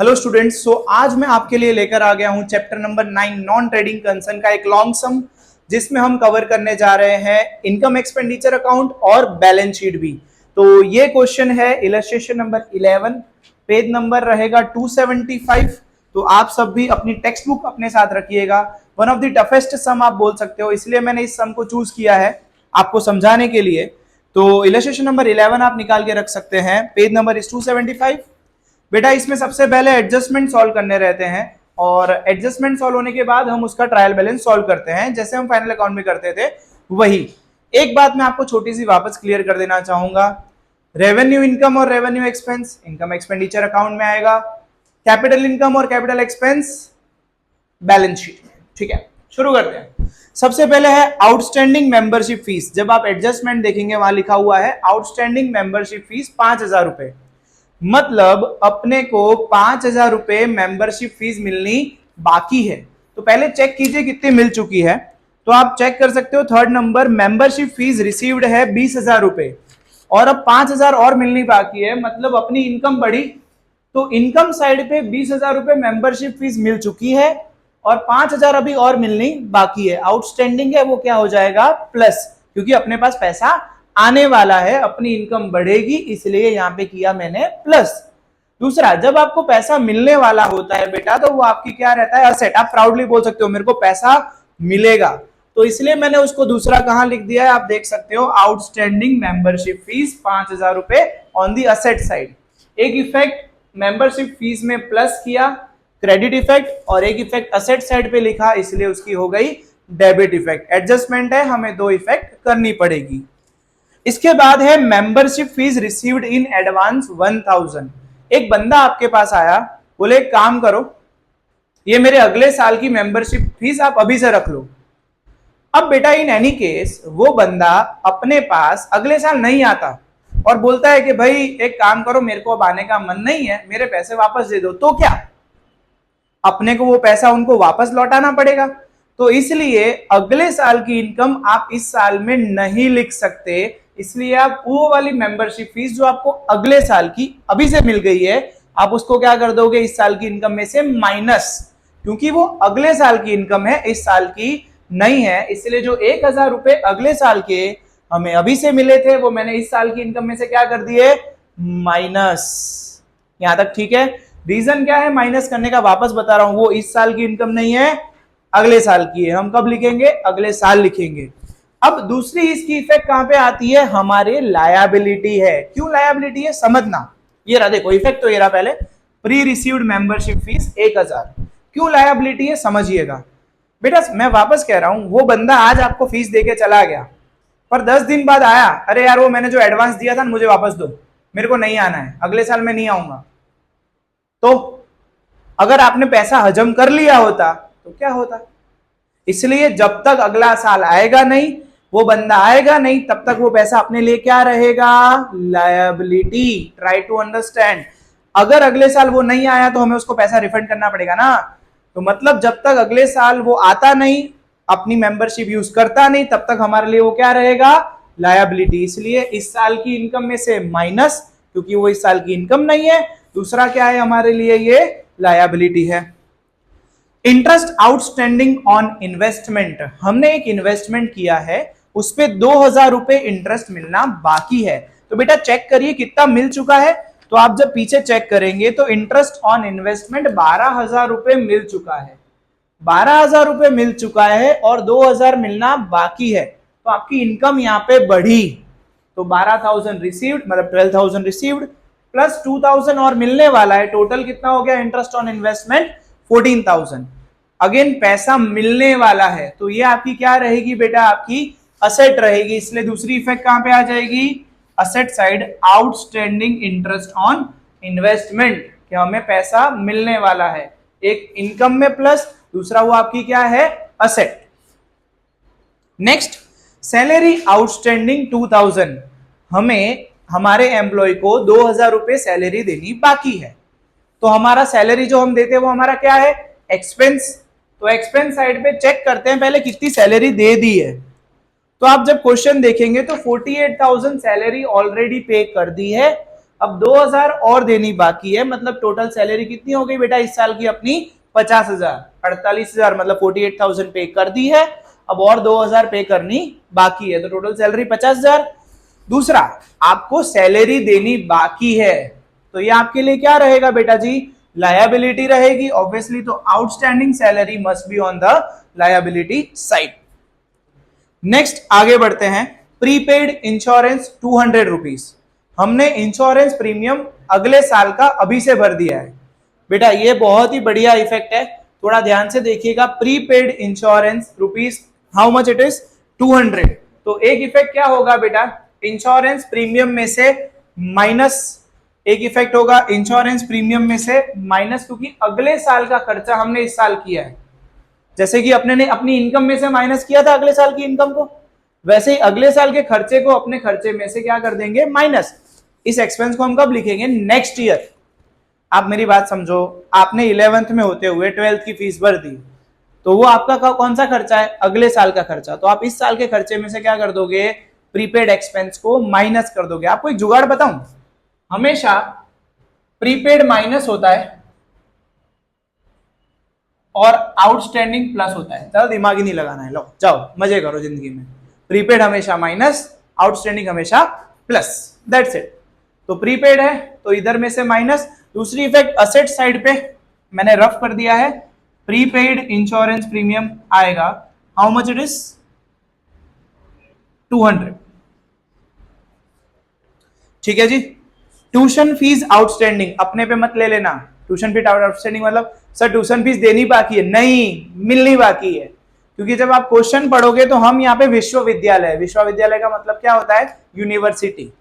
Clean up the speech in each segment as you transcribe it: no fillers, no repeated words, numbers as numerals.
Hello students, सो आज मैं आपके लिए लेकर आ गया हूं chapter number 9 non trading concern का एक लॉन्ग सम, जिसमें हम कवर करने जा रहे हैं इनकम एक्सपेंडिचर अकाउंट और बैलेंस शीट भी। तो ये क्वेश्चन है इलस्ट्रेशन नंबर 11, पेज नंबर रहेगा 275। तो आप सब भी अपनी टेक्स्ट बुक अपने साथ रखिएगा। वन ऑफ द टफेस्ट सम आप बोल सकते हो, इसलिए मैंने इस सम को चूज किया है आपको समझाने के लिए। तो इलस्ट्रेशन नंबर 11 आप निकाल के रख सकते हैं, पेज नंबर इज 275। बेटा इसमें सबसे पहले एडजस्टमेंट सॉल्व करने रहते हैं और एडजस्टमेंट सॉल्व होने के बाद हम उसका ट्रायल बैलेंस सॉल्व करते हैं, जैसे हम फाइनल अकाउंट में करते थे वही। एक बात मैं आपको छोटी सी वापस क्लियर कर देना चाहूंगा, रेवेन्यू इनकम और revenue expense income expenditure account में आएगा, कैपिटल इनकम और कैपिटल एक्सपेंस बैलेंस शीट में। ठीक है, शुरू करते हैं। सबसे पहले है आउटस्टैंडिंग मेंबरशिप फीस। जब आप एडजस्टमेंट देखेंगे वहां लिखा हुआ है आउटस्टैंडिंग मेंबरशिप फीस 5,000 रुपए, मतलब अपने को 5,000 रुपए मेंबरशिप फीस मिलनी बाकी है। तो पहले चेक कीजिए कितनी मिल चुकी है। तो आप चेक कर सकते हो, third number membership fees received है 20,000 रुपए और अब 5,000 और मिलनी बाकी है, मतलब अपनी इनकम बढ़ी। तो इनकम साइड पे 20,000 रुपए मेंबरशिप फीस मिल चुकी है और 5,000 अभी और मिलनी बाकी है। आउटस्टैंडिंग है वो क्या हो जाएगा, प्लस, क्योंकि अपने पास पैसा आने वाला है, अपनी इनकम बढ़ेगी, इसलिए यहां पे किया मैंने प्लस। दूसरा, जब आपको पैसा मिलने वाला होता है बेटा, तो वो आपकी क्या रहता है, असेट। आप प्राउडली बोल सकते हो मेरे को पैसा मिलेगा, तो इसलिए मैंने उसको दूसरा कहां लिख दिया है, आप देख सकते हो आउटस्टैंडिंग मेंबरशिप फीस 5,000 रुपए ऑन दी असेट साइड। एक इफेक्ट मेंबरशिप फीस में प्लस किया, क्रेडिट इफेक्ट, और एक इफेक्ट असेट साइड पे लिखा, इसलिए उसकी हो गई डेबिट इफेक्ट। एडजस्टमेंट है, हमें दो इफेक्ट करनी पड़ेगी। इसके बाद है membership fees received in advance 1,000। एक बंदा आपके पास आया, बोले एक काम करो, ये मेरे अगले साल की मेंबरशिप फीस आप अभी से रख लो। अब बेटा इन एनी केस वो बंदा अपने पास अगले साल नहीं आता और बोलता है कि भाई एक काम करो, मेरे को अब आने का मन नहीं है, मेरे पैसे वापस दे दो, तो क्या अपने को वो पैसा उनको वापस लौटाना पड़ेगा। तो इसलिए अगले साल की इनकम आप इस साल में नहीं लिख सकते, इसलिए आप वो वाली मेंबरशिप फीस जो आपको अगले साल की अभी से मिल गई है, आप उसको क्या कर दोगे, इस साल की इनकम में से माइनस, क्योंकि वो अगले साल की इनकम है, इस साल की नहीं है। इसलिए जो 1,000 रुपए अगले साल के हमें अभी से मिले थे, वो मैंने इस साल की इनकम में से क्या कर दिए, माइनस। यहां तक ठीक है। रीजन क्या है माइनस करने का, वापस बता रहा हूं, वो इस साल की इनकम नहीं है, अगले साल की है। हम कब लिखेंगे, अगले साल लिखेंगे। अब दूसरी इसकी इफेक्ट कहां पे आती है, हमारे लायबिलिटी है। क्यों लायबिलिटी है समझना, ये रहा देखो इफेक्ट, तो ये रहा पहले प्री रिसीव्ड मेंबरशिप फीस 1,000। क्यों लायबिलिटी है समझिएगा बेटा। मैं वापस कह रहा हूं, वो बंदा आज आपको फीस देके चला गया, पर 10 दिन बाद आया, अरे यार वो मैंने जो एडवांस दिया था मुझे वापस दो, मेरे को नहीं आना है, अगले साल मैं नहीं आऊंगा। तो अगर आपने पैसा हजम कर लिया होता तो क्या होता। इसलिए जब तक अगला साल आएगा नहीं, वो बंदा आएगा नहीं, तब तक वो पैसा अपने लिए क्या रहेगा, लायबिलिटी। Try to understand. अगर अगले साल वो नहीं आया तो हमें उसको पैसा रिफंड करना पड़ेगा ना। तो मतलब जब तक अगले साल वो आता नहीं, अपनी मेंबरशिप यूज करता नहीं, तब तक हमारे लिए वो क्या रहेगा, लायबिलिटी। इसलिए इस साल की इनकम में से माइनस, क्योंकि वो इस साल की इनकम नहीं है। दूसरा क्या है हमारे लिए, ये लायबिलिटी है। इंटरेस्ट आउटस्टैंडिंग ऑन इन्वेस्टमेंट, हमने एक इन्वेस्टमेंट किया है, उस पे 2,000 रुपए इंटरेस्ट मिलना बाकी है। तो बेटा चेक करिए कितना मिल चुका है। तो आप जब पीछे चेक करेंगे तो इंटरेस्ट ऑन इन्वेस्टमेंट 12,000 रुपए मिल चुका है, 12,000 रुपए मिल चुका है और 2,000 मिलना बाकी है। तो आपकी इनकम यहां पे बढ़ी। तो 12,000 रिसीव्ड, मतलब 12,000 रिसीव्ड प्लस 2,000 और मिलने वाला है, टोटल कितना हो गया इंटरेस्ट ऑन इन्वेस्टमेंट, 14,000। अगेन पैसा मिलने वाला है, तो ये आपकी क्या रहेगी बेटा, आपकी असेट रहेगी। इसलिए दूसरी इफेक्ट कहां पे आ जाएगी, asset side, outstanding interest on investment, कि हमें पैसा मिलने वाला है, एक इनकम में प्लस, दूसरा वो आपकी क्या है, असेट। नेक्स्ट, सैलरी आउटस्टैंडिंग 2,000, हमें हमारे एम्प्लॉय को 2,000 रुपए सैलरी देनी बाकी है। तो हमारा सैलरी जो हम देते हैं वो हमारा क्या है, एक्सपेंस। तो एक्सपेंस साइड पे चेक करते हैं पहले कितनी सैलरी दे दी है। तो आप जब क्वेश्चन देखेंगे तो 48,000 सैलरी ऑलरेडी पे कर दी है, अब 2000 और देनी बाकी है, मतलब टोटल सैलरी कितनी हो गई बेटा इस साल की अपनी 50,000, 48,000 मतलब 48,000 पे कर दी है, अब और 2000 पे करनी बाकी है, तो टोटल सैलरी 50,000। दूसरा, आपको सैलरी देनी बाकी है, तो ये आपके लिए क्या रहेगा बेटा जी, लायबिलिटी रहेगी ऑब्वियसली, तो outstanding salary must be on the liability side. Next आगे बढ़ते हैं, प्रीपेड इंश्योरेंस 200 रुपीज, हमने इंश्योरेंस प्रीमियम अगले साल का अभी से भर दिया है बेटा, ये बहुत ही बढ़िया इफेक्ट है, थोड़ा ध्यान से देखिएगा। Prepaid insurance rupees how much it is 200, तो एक इफेक्ट क्या होगा बेटा, इंश्योरेंस प्रीमियम में से माइनस, एक इफेक्ट होगा इंश्योरेंस प्रीमियम में से माइनस, क्योंकि अगले साल का खर्चा हमने इस साल किया है, जैसे कि अपने ने अपनी इनकम में से माइनस किया था अगले साल की इनकम को, वैसे ही अगले साल के खर्चे को अपने खर्चे में से क्या कर देंगे, माइनस। इस एक्सपेंस को हम कब लिखेंगे, नेक्स्ट ईयर। आप मेरी बात समझो, आपने 11th में होते हुए 12th की फीस भर दी, तो वो आपका कौन सा खर्चा है, अगले साल का खर्चा, तो आप इस साल के खर्चे में से क्या कर दोगे, प्रीपेड एक्सपेंस को माइनस कर दोगे। आपको एक जुगाड़ बताऊं, हमेशा प्रीपेड माइनस होता है और आउटस्टैंडिंग प्लस होता है, ज्यादा दिमाग ही नहीं लगाना है, लो जाओ मजे करो जिंदगी में। प्रीपेड हमेशा माइनस, आउटस्टैंडिंग हमेशा प्लस, दैट्स इट। तो प्रीपेड है तो इधर में से माइनस। दूसरी इफेक्ट असेट साइड पे मैंने रफ कर दिया है, प्रीपेड इंश्योरेंस प्रीमियम आएगा हाउ मच इट इज 200, ठीक है जी। ट्यूशन फीस आउटस्टैंडिंग अपने पे मत ले लेना, ट्यूशन फीस आउटस्टैंडिंग मतलब सर ट्यूशन फीस देनी बाकी है, नहीं मिलनी बाकी है, क्योंकि जब आप क्वेश्चन पढ़ोगे तो हम यहाँ पे विश्वविद्यालय, विश्वविद्यालय का मतलब क्या होता है, यूनिवर्सिटी,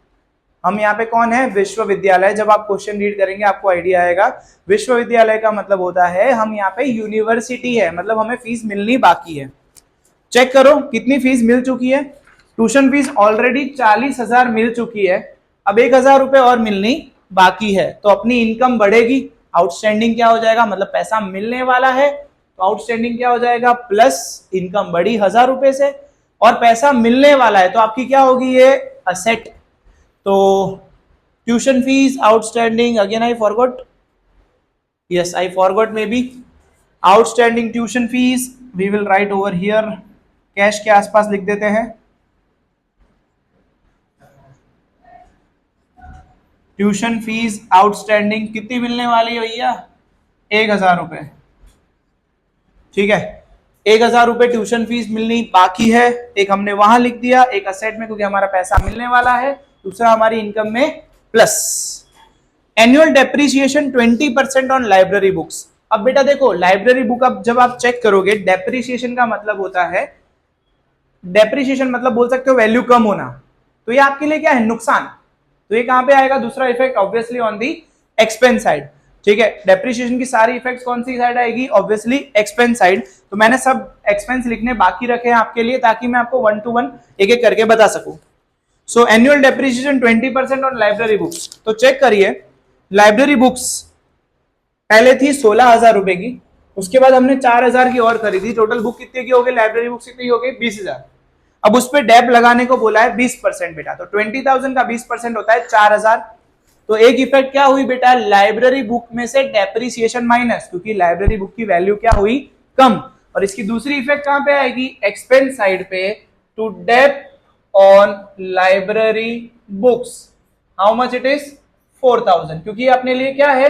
हम यहाँ पे कौन है, विश्वविद्यालय। जब आप क्वेश्चन रीड करेंगे आपको आइडिया आएगा, विश्वविद्यालय का मतलब होता है हम यहाँ पे यूनिवर्सिटी है, मतलब हमें फीस मिलनी बाकी है। चेक करो कितनी फीस मिल चुकी है, ट्यूशन फीस ऑलरेडी 40,000 मिल चुकी है, अब 1,000 रुपए और मिलनी बाकी है, तो अपनी इनकम बढ़ेगी, आउटस्टैंडिंग क्या हो जाएगा, मतलब पैसा मिलने वाला है तो आउटस्टैंडिंग क्या हो जाएगा, प्लस इनकम बढ़ी 1,000 रुपए से और पैसा मिलने वाला है, तो आपकी क्या होगी ये असेट। तो tuition fees outstanding, again I forgot, yes I forgot maybe, outstanding tuition fees we will write over here, cash के आसपास लिख देते हैं। ट्यूशन फीस आउटस्टैंडिंग कितनी मिलने वाली है भैया, 1,000 रुपए, ठीक है, 1,000 रुपए ट्यूशन फीस मिलनी बाकी है, एक हमने वहां लिख दिया, एक असेट में क्योंकि हमारा पैसा मिलने वाला है, दूसरा हमारी इनकम में plus. Annual depreciation 20% on library books. अब बेटा देखो लाइब्रेरी बुक अब जब आप चेक करोगे, डेप्रिसिएशन का मतलब होता है, डेप्रिसिएशन मतलब बोल सकते हो वैल्यू कम होना, तो ये आपके लिए क्या है, नुकसान, तो ये कहां पे आएगा, दूसरा effect obviously on the expense side, ठीक है। डेप्रिसिएशन की सारी इफेक्ट्स कौन सी साइड आएगी, ऑब्वियसली एक्सपेंस साइड, तो मैंने सब एक्सपेंस लिखने बाकी रखे हैं आपके लिए ताकि मैं आपको 1 to 1 एक एक करके बता सकूं। सो annual depreciation 20% on library books, तो चेक करिए लाइब्रेरी बुक्स पहले थी 16,000 रुपए की, उसके बाद हमने 4,000 की और खरीदी, टोटल बुक कितने की हो गई, लाइब्रेरी बुक्स कितनी हो गई 20,000। अब उस पर डेप लगाने को बोला है 20% बेटा, तो 20,000 का 20% होता है 4,000, तो एक इफेक्ट क्या हुई बेटा, लाइब्रेरी बुक में से डेप्रिसिएशन माइनस, क्योंकि लाइब्रेरी बुक की वैल्यू क्या हुई, कम, और इसकी दूसरी इफेक्ट कहां पे आएगी, एक्सपेंस साइड पे, to dep on library books how much it is 4,000, क्योंकि ये अपने लिए क्या है,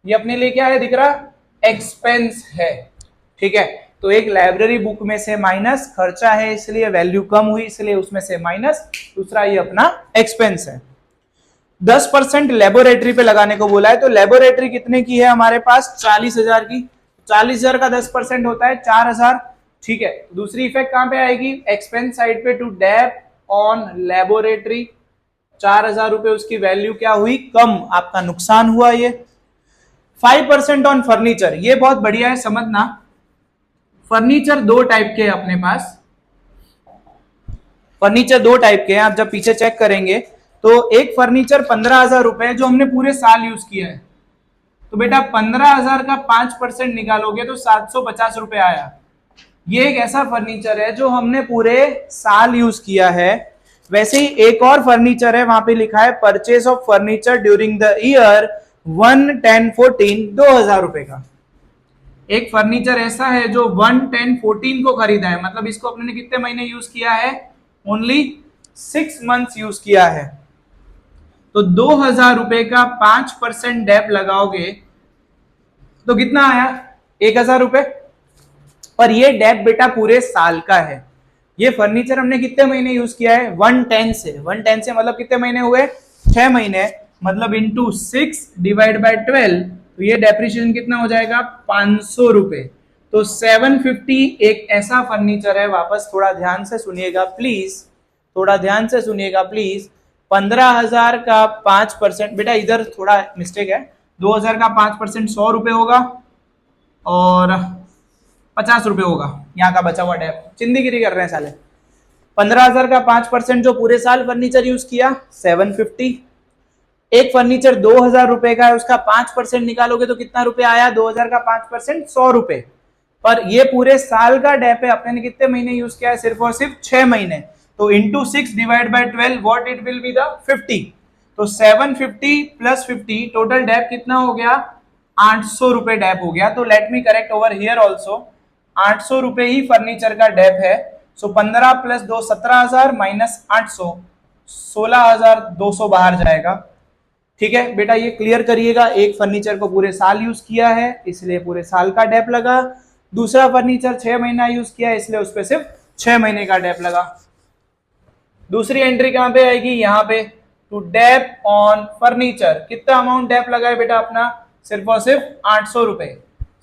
ये अपने लिए क्या है दिख रहा, एक्सपेंस है, ठीक है। तो एक लाइब्रेरी बुक में से माइनस, खर्चा है इसलिए वैल्यू कम हुई इसलिए उसमें से माइनस, दूसरा ये अपना एक्सपेंस है। 10% लेबोरेटरी पे लगाने को बोला है, तो लेबोरेटरी कितने की है हमारे पास, 40,000 की, 40,000 का 10% होता है 4,000, ठीक है। दूसरी इफेक्ट कहां पे आएगी, एक्सपेंस साइड पे, टू डेप ऑन लेबोरेटरी, 4,000 रुपए उसकी वैल्यू क्या हुई, कम, आपका नुकसान हुआ ये। 5% ऑन फर्नीचर, ये बहुत बढ़िया है समझना, फर्नीचर दो टाइप के अपने पास, फर्नीचर दो टाइप के हैं, आप जब पीछे चेक करेंगे तो एक फर्नीचर 15,000 रुपए जो हमने पूरे साल यूज किया है, तो बेटा 15,000 का 5% निकालोगे तो 750 रुपए आया, ये एक ऐसा फर्नीचर है जो हमने पूरे साल यूज किया है, वैसे ही एक और फर्नीचर है, वहां पे लिखा है purchase of furniture during the year 1/10/14 ₹2000 का। एक फर्नीचर ऐसा है जो 1/10/14 को खरीदा है, मतलब इसको अपने ने कितने महीने यूज किया है? ओनली 6 मंथ्स यूज किया है। तो ₹2000 का 5% डेप लगाओगे तो कितना आया? ₹1000। पर ये डेप बेटा पूरे साल का है। ये फर्नीचर हमने कितने महीने यूज किया है? 110 से मतलब कितने महीने हुए? 6 महीने, मतलब इंटू 6 डिवाइड बाय 12, तो ये डेप्रिसिएशन कितना हो जाएगा? ₹500। तो 750 एक ऐसा फर्नीचर है, वापस थोड़ा ध्यान से सुनिएगा प्लीज, थोड़ा ध्यान से सुनिएगा प्लीज। 15,000 का 5%, बेटा इधर थोड़ा मिस्टेक है, 2,000 का 5% ₹100 होगा और ₹50 होगा यहाँ का बचा हुआ डेप। चिंदीगिरी कर रहे हैं साले। 15,000 का 5% जो पूरे साल फर्नीचर यूज किया 750। एक फर्नीचर ₹2,000 का है, उसका 5% निकालोगे तो कितना रुपए आया? 2,000 का 5% ₹100। पर ये पूरे साल का डेप है, अपने ने कितने महीने यूज किया है? सिर्फ और सिर्फ 6 महीने। तो into 6 divide by 12 what it will be the 50। तो 750 प्लस 50 टोटल डेप कितना हो गया? ₹800 डेप हो गया। तो let me correct over here also, ₹800 he furniture का डेप है। सो 15 प्लस 2 17,000 माइनस 800 16,200 बाहर जाएगा। ठीक है बेटा, ये क्लियर करिएगा। एक फर्नीचर को पूरे साल यूज किया है इसलिए पूरे साल का डेप लगा, दूसरा फर्नीचर 6 महीना यूज किया है इसलिए उस पर सिर्फ 6 महीने का डेप लगा। दूसरी एंट्री कहां पे आएगी? यहाँ पे, टू डेप ऑन फर्नीचर। कितना अमाउंट डेप लगा है बेटा अपना? सिर्फ और सिर्फ ₹800,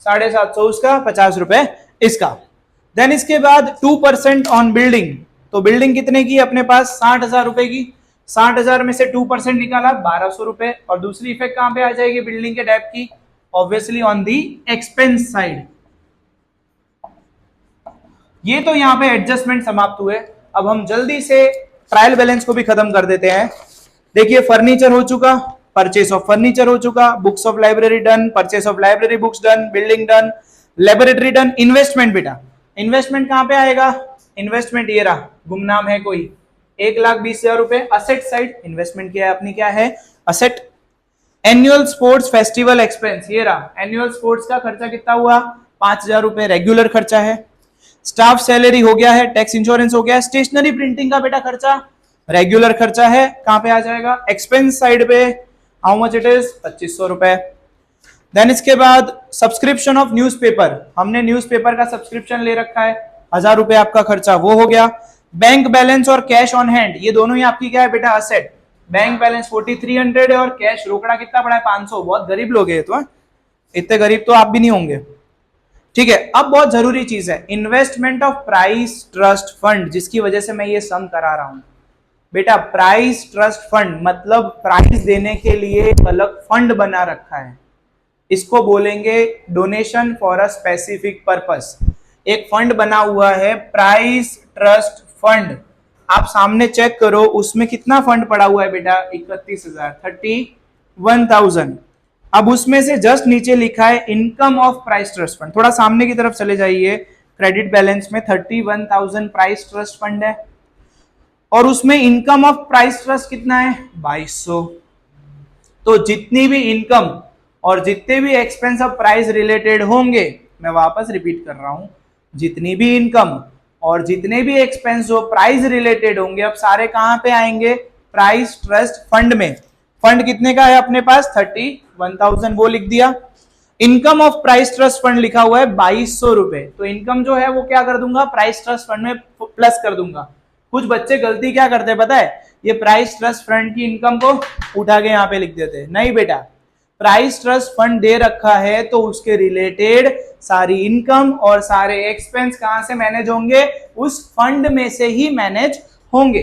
750 उसका, ₹50 इसका। देन इसके बाद 2% ऑन बिल्डिंग। तो बिल्डिंग कितने की अपने पास? ₹60,000 की। 60,000 में से 2% निकाला ₹1,200। और दूसरी इफेक्ट कहां पे आ जाएगी बिल्डिंग के डेप की? Obviously on the expense side. ये तो यहाँ पे एडजस्टमेंट समाप्त हुए। अब हम जल्दी से ट्रायल बैलेंस को भी खत्म कर देते हैं। देखिए फर्नीचर हो चुका, परचेस ऑफ फर्नीचर हो चुका, books of library done, purchase of library books done, building done, laboratory done. Investment बेटा, इन्वेस्टमेंट कहां पे आएगा? इन्वेस्टमेंट ये रहा, गुमनाम है कोई, ₹1,20,000 असेट साइड इन्वेस्टमेंट किया है अपनी, क्या है? Asset. Annual sports festival expense ये रहा, एनुअल स्पोर्ट्स का खर्चा कितना हुआ? ₹5,000 रेगुलर खर्चा है। स्टाफ सैलरी हो गया है, टैक्स इंश्योरेंस हो गया है। स्टेशनरी प्रिंटिंग का बेटा खर्चा रेगुलर खर्चा है, कहां पे आ जाएगा? एक्सपेंस साइड पे। How much it is? ₹2,500। Then इसके बाद सब्सक्रिप्शन ऑफ न्यूज़पेपर, हमने न्यूज़पेपर का सब्सक्रिप्शन ले रखा है, ₹1,000 आपका खर्चा वो हो गया। बैंक बैलेंस और कैश ऑन हैंड, ये दोनों ही आपकी क्या है बेटा? असेट। बैंक बैलेंस 4,300 है और कैश रोकड़ा कितना पड़ा है? 500। बहुत गरीब लोग हैं तो, इतने गरीब तो आप भी नहीं होंगे। ठीक है, अब बहुत जरूरी चीज है, investment of price trust fund, जिसकी वजह से मैं ये सम करा रहा हूं बेटा। प्राइस ट्रस्ट फंड मतलब प्राइस देने के लिए एक अलग फंड बना रखा है, इसको बोलेंगे donation for a specific purpose. एक फंड बना हुआ है प्राइस ट्रस्ट फंड, आप सामने चेक करो उसमें कितना फंड पड़ा हुआ है बेटा? 31,000, 31,000। अब उसमें से जस्ट नीचे लिखा है income of price trust fund, थोड़ा सामने की तरफ चले जाइए, क्रेडिट बैलेंस में 31,000 प्राइस ट्रस्ट फंड है और उसमें इनकम ऑफ प्राइस ट्रस्ट कितना है? 2,200। तो जितनी भी इनकम और जितने भी एक्सपेंस ऑफ प्राइस रिलेटेड होंगे, मैं वापस रिपीट कर रहा हूं, जितनी भी इनकम और जितने भी एक्सपेंस जो प्राइस रिलेटेड होंगे, अब सारे कहां पे आएंगे? प्राइस ट्रस्ट फंड में। फंड कितने का है अपने पास? 31,000, वो लिख दिया। Income of price trust fund लिखा हुआ है ₹2,200। तो इनकम जो है वो क्या कर दूंगा? प्राइस ट्रस्ट फंड में प्लस कर दूंगा। कुछ बच्चे गलती क्या करते हैं पता है? ये प्राइस ट्रस्ट फंड की इनकम को उठा के यहाँ पे लिख देते हैं। नहीं बेटा, प्राइस ट्रस्ट फंड दे रखा है तो उसके रिलेटेड सारी इनकम और सारे एक्सपेंस कहां से मैनेज होंगे? उस फंड में से ही मैनेज होंगे।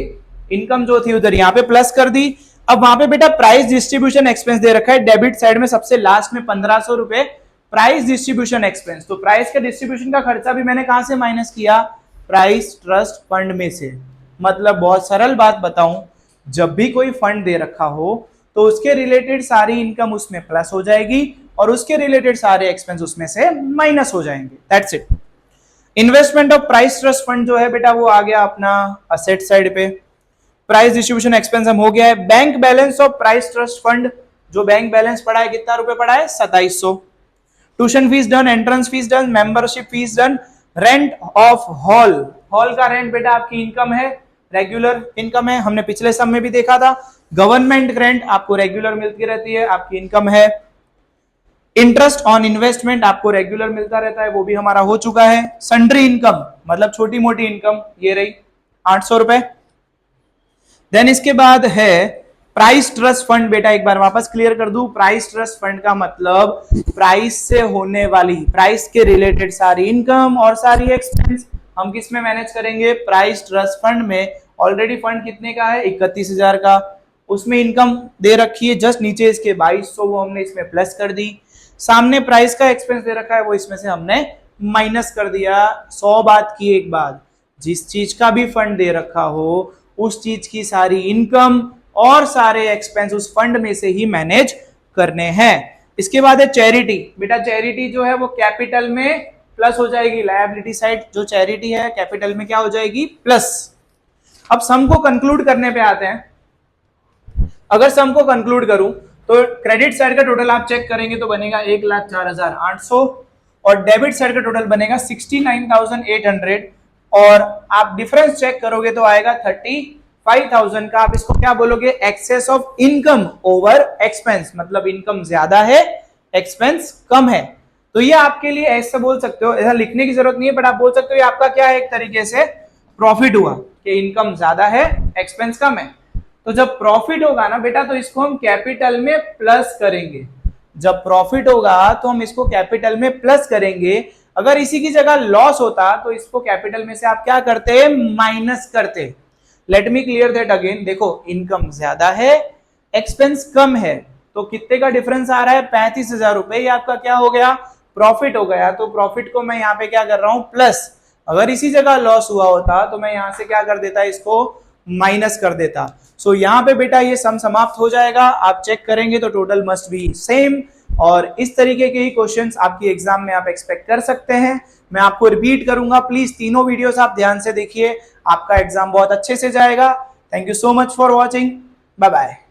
इनकम जो थी उधर यहाँ पे प्लस कर दी। अब वहां पे बेटा प्राइस डिस्ट्रीब्यूशन एक्सपेंस दे रखा है, डेबिट साइड में सबसे लास्ट में ₹1,500 प्राइस डिस्ट्रीब्यूशन एक्सपेंस। तो प्राइस के डिस्ट्रीब्यूशन का खर्चा भी मैंने कहां से माइनस किया? प्राइस ट्रस्ट फंड में से। मतलब बहुत सरल बात बताऊं, जब भी कोई फंड दे रखा हो तो उसके रिलेटेड सारी इनकम उसमें प्लस हो जाएगी और उसके रिलेटेड सारे एक्सपेंस उसमें से माइनस हो जाएंगे। That's it. Investment of price trust fund जो है बेटा वो आ गया अपना असेट साइड पे। प्राइस डिस्ट्रीब्यूशन एक्सपेंस हम हो गया है। Bank balance of price trust fund, जो बैंक बैलेंस पड़ा है कितना रुपए पड़ा है 2700। Tuition fees done, entrance fees done, membership fees done, rent of hall, hall का रेंट बेटा आपकी इनकम है, रेगुलर इनकम है, हमने पिछले सम में भी देखा था। गवर्नमेंट ग्रांट आपको रेगुलर मिलती रहती है, आपकी इनकम है। इंटरेस्ट ऑन इन्वेस्टमेंट आपको रेगुलर मिलता रहता है, वो भी हमारा हो चुका है। सन्ड्री इनकम मतलब छोटी मोटी इनकम ये रही 800 रुपए। देन इसके बाद है प्राइस ट्रस्ट फंड। बेटा एक बार वापस क्लियर कर दूं, प्राइस ट्रस्ट फंड का मतलब प्राइस से होने वाली, प्राइस के रिलेटेड सारी इनकम और सारी एक्सपेंस हम किस में मैनेज करेंगे, प्राइस ट्रस्ट फंड में। ऑलरेडी फंड कितने का है 31,000 का, उसमें इनकम दे रखी है जस्ट नीचे इसके 2200, वो हमने इसमें प्लस कर दी। सामने प्राइस का एक्सपेंस दे रखा है, वो इसमें से हमने माइनस कर दिया। 100 बात की एक बात, जिस चीज का भी फंड दे रखा हो उस चीज की सारी इनकम और सारे एक्सपेंस उस फंड में से ही मैनेज करने हैं। इसके बाद है चैरिटी। बेटा चैरिटी जो है वो कैपिटल में प्लस हो जाएगी, लायबिलिटी साइड जो चैरिटी है कैपिटल में क्या हो जाएगी प्लस। अब सम को कंक्लूड करने पे आते हैं। अगर सम को कंक्लूड करूं तो क्रेडिट साइड का टोटल आप चेक करेंगे तो बनेगा 1,04,800 और डेबिट साइड का टोटल बनेगा 69,800 और आप डिफरेंस चेक करोगे तो आएगा 35,000 का। आप इसको क्या बोलोगे, excess of income over expense, मतलब इनकम ज्यादा है एक्सपेंस कम है। तो ये आपके लिए ऐसे बोल सकते हो, ऐसा लिखने की जरूरत नहीं है बट आप बोल सकते हो ये आपका क्या है, एक तरीके से प्रॉफिट हुआ कि इनकम ज्यादा है एक्सपेंस कम है। तो जब प्रॉफिट होगा ना बेटा तो इसको हम कैपिटल में प्लस करेंगे। जब प्रॉफिट होगा तो हम इसको कैपिटल में प्लस करेंगे। अगर इसी की जगह लॉस होता तो इसको कैपिटल में से आप क्या करते, माइनस करते। Let me clear that again. देखो इनकम ज्यादा है एक्सपेंस कम है, तो कितने का डिफरेंस आ रहा है 35,000 रुपए। ये आपका क्या हो गया, प्रॉफिट हो गया। तो प्रॉफिट को मैं यहाँ पे क्या कर रहा हूं प्लस। अगर इसी जगह लॉस हुआ होता तो मैं यहां से क्या कर देता, इसको माइनस कर देता। सो यहाँ पे बेटा ये सम समाप्त हो जाएगा। आप चेक करेंगे तो टोटल मस्ट बी सेम और इस तरीके के ही क्वेश्चंस आपकी एग्जाम में आप एक्सपेक्ट कर सकते हैं। मैं आपको रिपीट करूंगा, प्लीज तीनों वीडियोस आप ध्यान से देखिए, आपका एग्जाम बहुत अच्छे से जाएगा। Thank you so much for watching, bye bye.